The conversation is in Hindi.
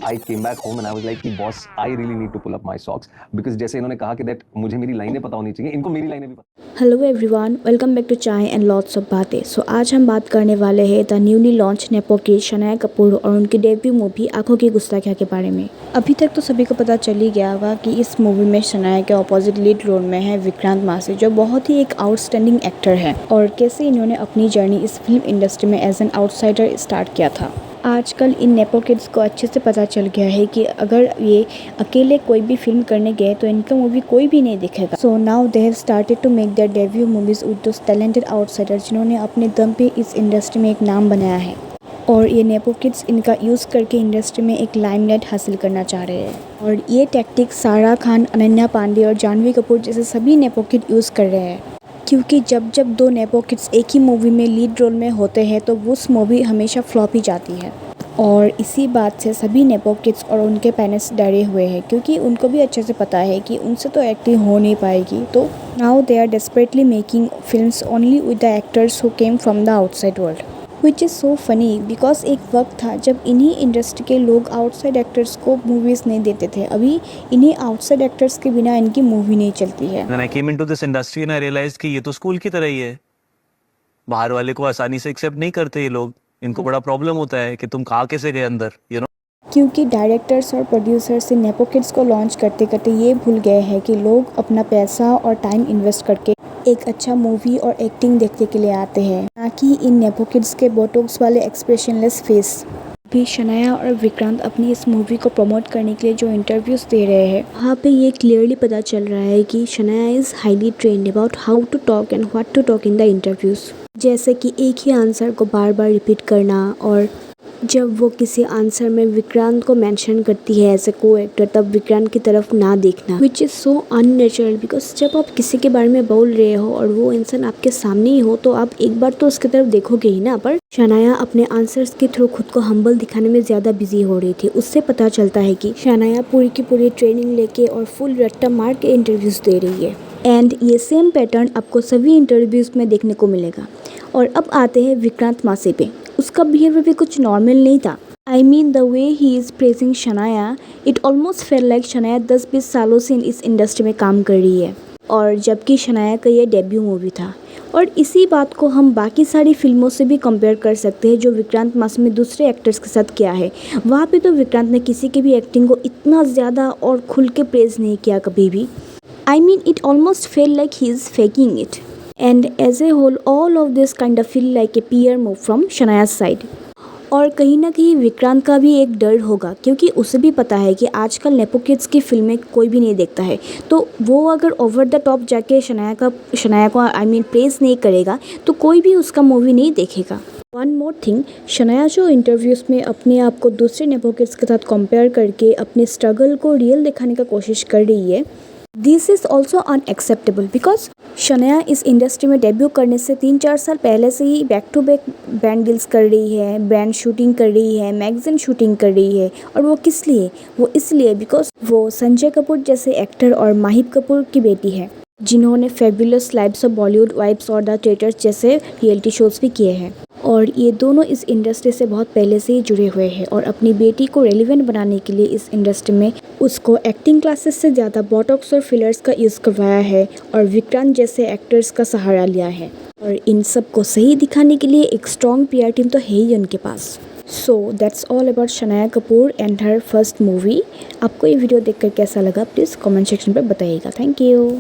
I came back home and I was like कि boss I really need to pull up my socks because जैसे इन्होंने कहा कि दैट मुझे मेरी लाइनें पता होनी चाहिए, इनको मेरी लाइनें भी पता। Hello everyone, welcome back to chai and lots of बातें। सो आज हम बात करने वाले हैं द न्यूली लॉन्च नेपो की शनाया कपूर और उनकी डेब्यू मूवी आंखों की गुस्ताखियाँ के बारे में। अभी तक तो सभी को पता चल ही गया होगा कि इस मूवी में शनाया के ऑपोजिट लीड रोल में है विक्रांत मासी, जो बहुत ही एक आउटस्टैंडिंग एक्टर है, और कैसे इन्होंने अपनी जर्नी इस फिल्म इंडस्ट्री में एज एन आउटसाइडर स्टार्ट किया था। आजकल इन नेपो किड्स को अच्छे से पता चल गया है कि अगर ये अकेले कोई भी फिल्म करने गए तो इनका मूवी कोई भी नहीं दिखेगा। So now they have started to make their debut movies with those talented outsiders जिन्होंने अपने दम पे इस इंडस्ट्री में एक नाम बनाया है, और ये नेपो किड्स इनका यूज़ करके इंडस्ट्री में एक लाइमलाइट हासिल करना चाह रहे हैं। और ये टैक्टिक सारा खान, अनन्या पांडे और जानवी कपूर जैसे सभी नेपो किड यूज़ कर रहे हैं, क्योंकि जब जब दो नेपो किड्स एक ही मूवी में लीड रोल में होते हैं तो उस मूवी हमेशा फ्लॉप ही जाती है। और इसी बात से सभी नेपो किड्स और उनके पेरेंट्स डरे हुए हैं, क्योंकि उनको भी अच्छे से पता है कि उनसे तो एक्टिंग हो नहीं पाएगी। तो now they are desperately making films only with the actors who came from the outside world, which is so funny because एक वक्त था जब इन्हीं इंडस्ट्री के लोग आउटसाइड एक्टर्स को मूवीज़ नहीं देते थे। अभी इन्हीं आउटसाइड एक्टर्स के बिना इनकी मूवी नहीं चलती है। When I came into this industry and I realized कि ये तो स्कूल की तरह ही है, बाहर वाले को आसानी से एक्सेप्ट नहीं करते ये लोग, इनको बड़ा प्रॉब्लम होता है कि तुम कहाँ कैसे गए अंदर, यू नो। क्योंकि डायरेक्टर्स और प्रोड्यूसर्स इन नेपो किड्स को लॉन्च करते करते ये भूल गए हैं कि लोग अपना पैसा और टाइम इन्वेस्ट करके एक अच्छा मूवी और एक्टिंग देखने के लिए आते हैं, ना कि इन नेपो किड्स के बोटॉक्स वाले एक्सप्रेशनलेस फेस। भी शनाया और विक्रांत अपनी इस मूवी को प्रमोट करने के लिए जो इंटरव्यूज़ दे रहे हैं, वहाँ पे ये क्लियरली पता चल रहा है कि Shanaya is highly trained about how to talk and what to talk in the interviews. जैसे कि एक ही आंसर को बार बार रिपीट करना, और जब वो किसी आंसर में विक्रांत को मेंशन करती है एज ए को एक्टर, तब विक्रांत की तरफ ना देखना, विच इज़ सो अननेचुरल। बिकॉज जब आप किसी के बारे में बोल रहे हो और वो इंसान आपके सामने ही हो तो आप एक बार तो उसकी तरफ देखोगे ही ना। पर शनाया अपने आंसर्स के थ्रू खुद को हम्बल दिखाने में ज़्यादा बिजी हो रही थी। उससे पता चलता है कि शनाया पूरी की पूरी ट्रेनिंग लेके और फुल रट्टा मार के इंटरव्यूज़ दे रही है, एंड ये सेम पैटर्न आपको सभी इंटरव्यूज़ में देखने को मिलेगा। और अब आते हैं विक्रांत मासी पे। उसका बिहेवियर भी कुछ नॉर्मल नहीं था। I mean the way he is praising Shanaya, it almost fail like Shanaya 10-20 सालों से इस इंडस्ट्री में काम कर रही है, और जबकि शनाया का ये डेब्यू मूवी था। और इसी बात को हम बाकी सारी फिल्मों से भी कंपेयर कर सकते हैं जो विक्रांत मासी में दूसरे एक्टर्स के साथ किया है। वहाँ पे तो विक्रांत ने किसी की भी एक्टिंग को इतना ज़्यादा और खुल के प्रेज नहीं किया कभी भी। I mean, it almost felt like he's faking it. And as a whole, all of this kind of feel like a PR move from Shanaya's side. और कहीं ना कहीं विक्रांत का भी एक डर होगा, क्योंकि उसे भी पता है कि आजकल नेपो किड्स की फिल्में कोई भी नहीं देखता है। तो वो अगर ओवर द टॉप जाके शनाया को प्रेस नहीं करेगा तो कोई भी उसका मूवी नहीं देखेगा। वन मोर थिंग, शनाया जो इंटरव्यूज़ में अपने आप को दूसरे नेपो किड्स के साथ कंपेयर करके अपने स्ट्रगल को रियल दिखाने का कोशिश कर रही है, this is also unacceptable. Because Shanaya इस इंडस्ट्री में डेब्यू करने से 3-4 साल पहले से ही back to back brand deals कर रही है, ब्रांड शूटिंग कर रही है, मैगजीन शूटिंग कर रही है। और वो किस लिए? वो इसलिए बिकॉज वो संजय कपूर जैसे एक्टर और माहिब कपूर की बेटी है, जिन्होंने fabulous lives of Bollywood vibes और द ट्रेटर्स जैसे रियलिटी शोज़ भी किए हैं। और ये दोनों इस इंडस्ट्री से बहुत पहले से ही जुड़े हुए हैं, और अपनी बेटी को रेलिवेंट बनाने के लिए इस इंडस्ट्री में उसको एक्टिंग क्लासेस से ज़्यादा बोटॉक्स और फिलर्स का यूज़ करवाया है, और विक्रांत जैसे एक्टर्स का सहारा लिया है। और इन सब को सही दिखाने के लिए एक स्ट्रॉन्ग PR टीम तो है ही उनके पास। So that's all about Shanaya Kapoor and her first movie. आपको ये वीडियो देखकर कैसा लगा प्लीज़ कमेंट सेक्शन पर बताइएगा। Thank you.